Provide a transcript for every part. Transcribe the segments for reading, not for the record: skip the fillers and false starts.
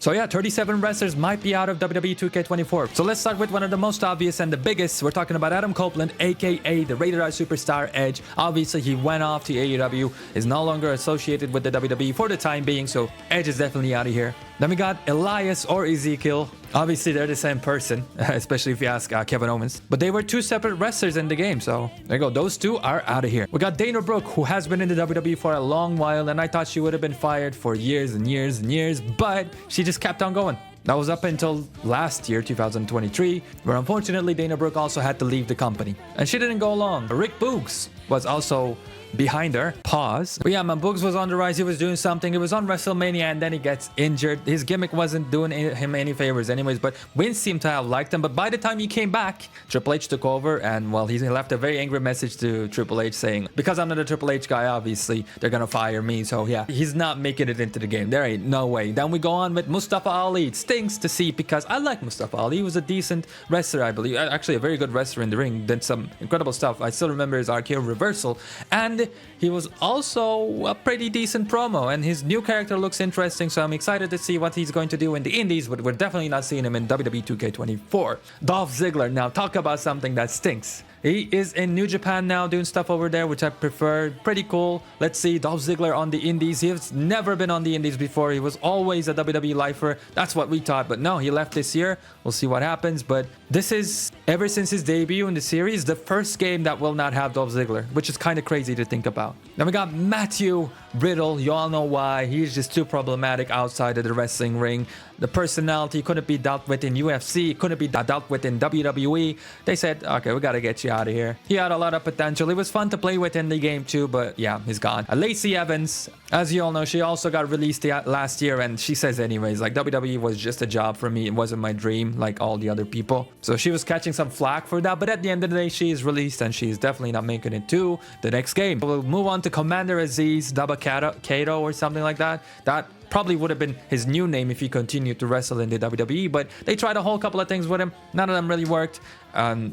So yeah, 37 wrestlers might be out of WWE 2K24. So let's start with one of the most obvious and the biggest. We're talking about Adam Copeland, aka the Rated R Superstar Edge. Obviously, he went off to AEW, is no longer associated with the WWE for the time being, so Edge is definitely out of here. Then we got Elias or Ezekiel. Obviously, they're the same person, especially if you ask Kevin Owens. But they were two separate wrestlers in the game, so there you go. Those two are out of here. We got Dana Brooke, who has been in the WWE for a long while, and I thought she would have been fired for years and years and years, but she just kept on going. That was up until last year, 2023, where unfortunately Dana Brooke also had to leave the company. And she didn't go long. Rick Boogs was also behind her. Pause. But yeah, man, Boogs was on the rise. He was doing something. It was on WrestleMania and then he gets injured. His gimmick wasn't doing him any favors anyways, but Vince seemed to have liked him. But by the time he came back, Triple H took over and, well, he left a very angry message to Triple H saying, because I'm not a Triple H guy, obviously, they're gonna fire me. So yeah, he's not making it into the game. There ain't no way. Then we go on with Mustafa Ali. It stinks to see because I like Mustafa Ali. He was a decent wrestler, I believe. Actually, a very good wrestler in the ring. Did some incredible stuff. I still remember his RKO reversal. And he was also a pretty decent promo, and his new character looks interesting, so I'm excited to see what he's going to do in the indies, but we're definitely not seeing him in WWE 2K24. Dolph Ziggler, now talk about something that stinks. He is in New Japan now doing stuff over there, which I prefer. Pretty cool. Let's see Dolph Ziggler on the indies. He has never been on the indies before. He was always a WWE lifer. That's what we thought. But no, he left this year. We'll see what happens. But this is, ever since his debut in the series, the first game that will not have Dolph Ziggler, which is kind of crazy to think about. Then we got Matthew Riddle. You all know why. He's just too problematic outside of the wrestling ring. The personality couldn't be dealt with in UFC, couldn't be dealt with in WWE. They said, okay, we gotta get you out of here. He had a lot of potential. It was fun to play with in the game too, but yeah, he's gone. Lacey Evans, as you all know, she also got released last year, and she says anyways, like, WWE was just a job for me. It wasn't my dream like all the other people. So she was catching some flack for that, but at the end of the day, she is released and she's definitely not making it to the next game. We'll move on to Commander Aziz Dabakato or something like that. That probably would have been his new name if he continued to wrestle in the WWE, but they tried a whole couple of things with him. None of them really worked.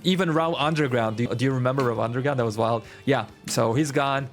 Even Raw Underground. Do you remember Raw Underground? That was wild. Yeah, so he's gone.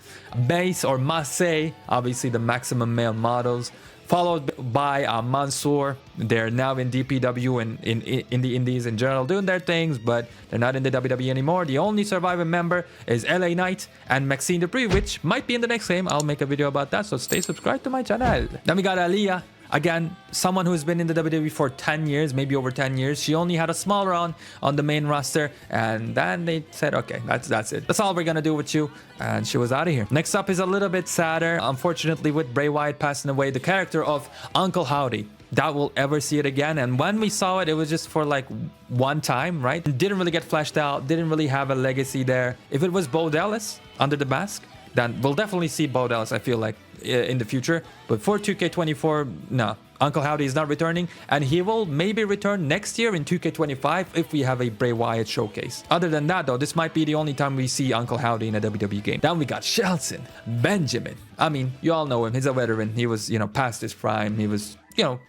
Mace or Mace, obviously the Maximum Male Models, followed by Mansoor. They're now in DPW and in the indies in general doing their things, but they're not in the WWE anymore. The only surviving member is LA Knight and Maxine Dupree, which might be in the next game. I'll make a video about that, so stay subscribed to my channel. Then we got Aliyah. Again, someone who's been in the WWE for 10 years, maybe over 10 years. She only had a small run on the main roster, and then they said, okay, that's it. That's all we're gonna do with you, and she was out of here. Next up is a little bit sadder. Unfortunately, with Bray Wyatt passing away, the character of Uncle Howdy. Doubt we'll ever see it again, and when we saw it, it was just for like one time, right? It didn't really get fleshed out, didn't really have a legacy there. If it was Bo Dallas under the mask, then we'll definitely see Bo Dallas, I feel like, in the future. But for 2K24, no. Uncle Howdy is not returning, and he will maybe return next year in 2K25 if we have a Bray Wyatt showcase. Other than that, though, this might be the only time we see Uncle Howdy in a WWE game. Then we got Shelton Benjamin. I mean, you all know him. He's a veteran. He was, past his prime. He was,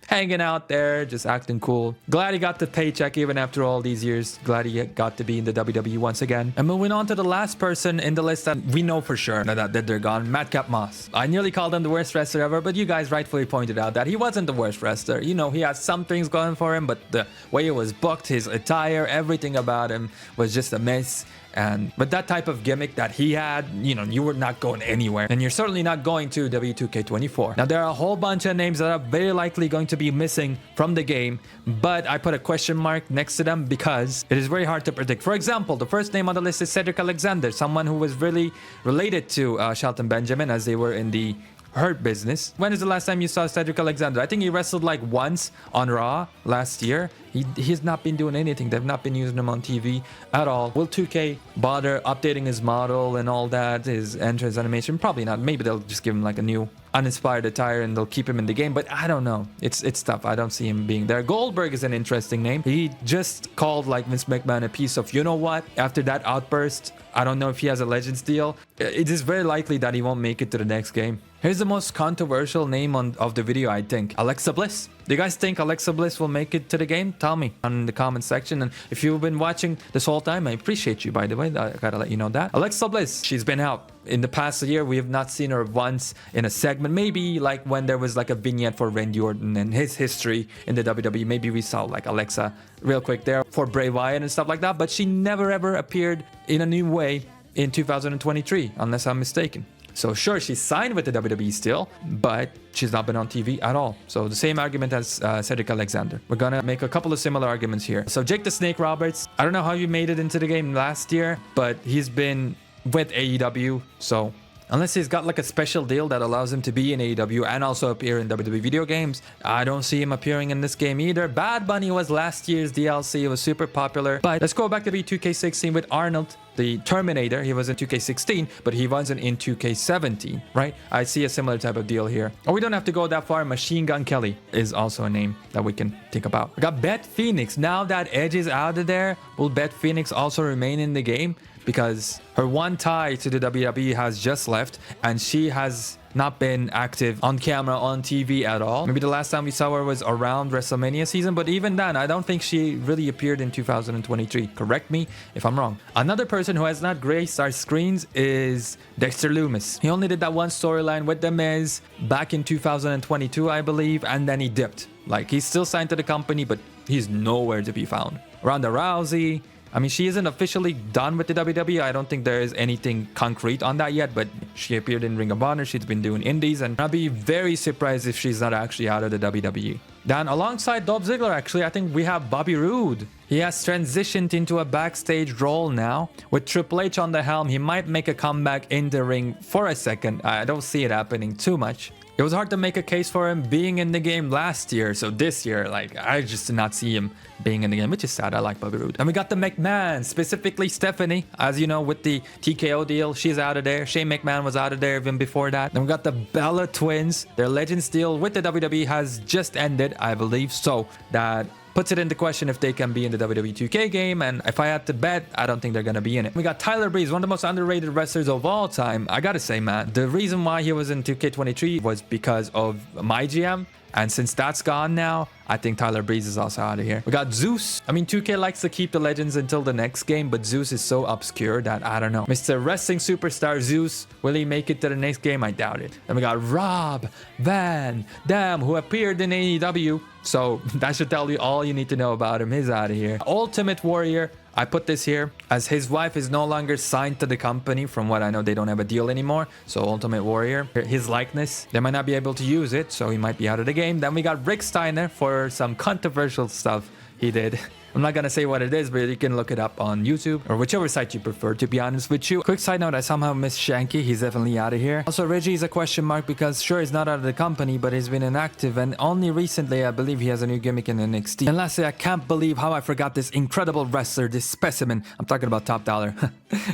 hanging out there, just acting cool. Glad he got the paycheck even after all these years. Glad he got to be in the WWE once again. And moving on to the last person in the list that we know for sure that they're gone, Madcap Moss. I nearly called him the worst wrestler ever, but you guys rightfully pointed out that he wasn't the worst wrestler. He had some things going for him, but the way it was booked, his attire, everything about him was just a mess. And with that type of gimmick that he had, you were not going anywhere, and you're certainly not going to W2K24. Now, there are a whole bunch of names that are very likely going to be missing from the game, but I put a question mark next to them because it is very hard to predict. For example, the first name on the list is Cedric Alexander, someone who was really related to Shelton Benjamin as they were in the Hurt Business. When is the last time you saw Cedric Alexander? I think he wrestled like once on Raw last year. He's not been doing anything. They've not been using him on TV at all. Will 2K bother updating his model and all that, his entrance animation? Probably not. Maybe they'll just give him like a new uninspired attire and they'll keep him in the game, but I don't know. It's tough. I don't see him being there. Goldberg is an interesting name. He just called like Vince McMahon a piece of, you know what? After that outburst, I don't know if he has a Legends deal. It is very likely that he won't make it to the next game. Here's the most controversial name of the video, I think. Alexa Bliss. Do you guys think Alexa Bliss will make it to the game? Tell me in the comment section. And if you've been watching this whole time, I appreciate you, by the way. I gotta let you know that. Alexa Bliss, she's been out. In the past year, we have not seen her once in a segment. Maybe like when there was like a vignette for Randy Orton and his history in the WWE. Maybe we saw like Alexa real quick there for Bray Wyatt and stuff like that. But she never ever appeared in a new way in 2023, unless I'm mistaken. So sure, she's signed with the WWE still, but she's not been on TV at all. So the same argument as Cedric Alexander. We're gonna make a couple of similar arguments here. So Jake the Snake Roberts, I don't know how you made it into the game last year, but he's been with AEW. So unless he's got like a special deal that allows him to be in AEW and also appear in WWE video games, I don't see him appearing in this game either. Bad Bunny was last year's DLC. It was super popular. But let's go back to WWE 2K16 with Arnold, the Terminator. He was in 2K16, but he wasn't in 2K17, right? I see a similar type of deal here. Or we don't have to go that far. Machine Gun Kelly is also a name that we can think about. We got Beth Phoenix. Now that Edge is out of there, will Beth Phoenix also remain in the game? Because her one tie to the WWE has just left and she has not been active on camera, on TV at all. Maybe the last time we saw her was around WrestleMania season, but even then, I don't think she really appeared in 2023. Correct me if I'm wrong. Another person who has not graced our screens is Dexter Lumis. He only did that one storyline with The Miz back in 2022, I believe, and then he dipped. Like, he's still signed to the company, but he's nowhere to be found. Ronda Rousey, I mean, she isn't officially done with the WWE. I don't think there is anything concrete on that yet, but she appeared in Ring of Honor. She's been doing indies, and I'd be very surprised if she's not actually out of the WWE. Then alongside Dolph Ziggler, actually, I think we have Bobby Roode. He has transitioned into a backstage role now. With Triple H on the helm, he might make a comeback in the ring for a second. I don't see it happening too much. It was hard to make a case for him being in the game last year, so this year, like, I just did not see him being in the game, which is sad. I like Bobby Roode. And we got the McMahon, specifically Stephanie. As you know, with the TKO deal, she's out of there. Shane McMahon was out of there even before that. Then we got the Bella Twins. Their Legends deal with the WWE has just ended, I believe, so that puts it into question if they can be in the WWE 2K game, and if I had to bet, I don't think they're gonna be in it. We got Tyler Breeze, one of the most underrated wrestlers of all time. I gotta say, man, the reason why he was in 2K23 was because of my GM, and since that's gone now, I think Tyler Breeze is also out of here. We got Zeus. I mean, 2K likes to keep the legends until the next game, but Zeus is so obscure that I don't know. Mr. Wrestling Superstar Zeus, will he make it to the next game? I doubt it. Then we got Rob Van Dam, who appeared in AEW. So that should tell you all you need to know about him. He's out of here. Ultimate Warrior. I put this here as his wife is no longer signed to the company. From what I know, they don't have a deal anymore. So Ultimate Warrior, his likeness, they might not be able to use it, so he might be out of the game. Then we got Rick Steiner for some controversial stuff he did. I'm not gonna say what it is, but you can look it up on YouTube or whichever site you prefer, to be honest with you. Quick side note, I somehow missed Shanky. He's definitely out of here. Also, Reggie is a question mark because sure, he's not out of the company, but he's been inactive, and only recently I believe he has a new gimmick in NXT. And lastly, I can't believe how I forgot this incredible wrestler, this specimen. I'm talking about Top Dollar.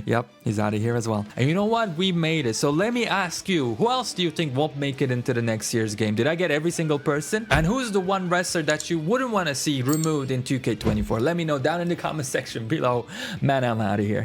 Yep, he's out of here as well. And you know what? We made it. So let me ask you, who else do you think won't make it into the next year's game? Did I get every single person? And who's the one wrestler that you wouldn't want to see removed in 2K24? Let me know down in the comment section below. Man, I'm out of here.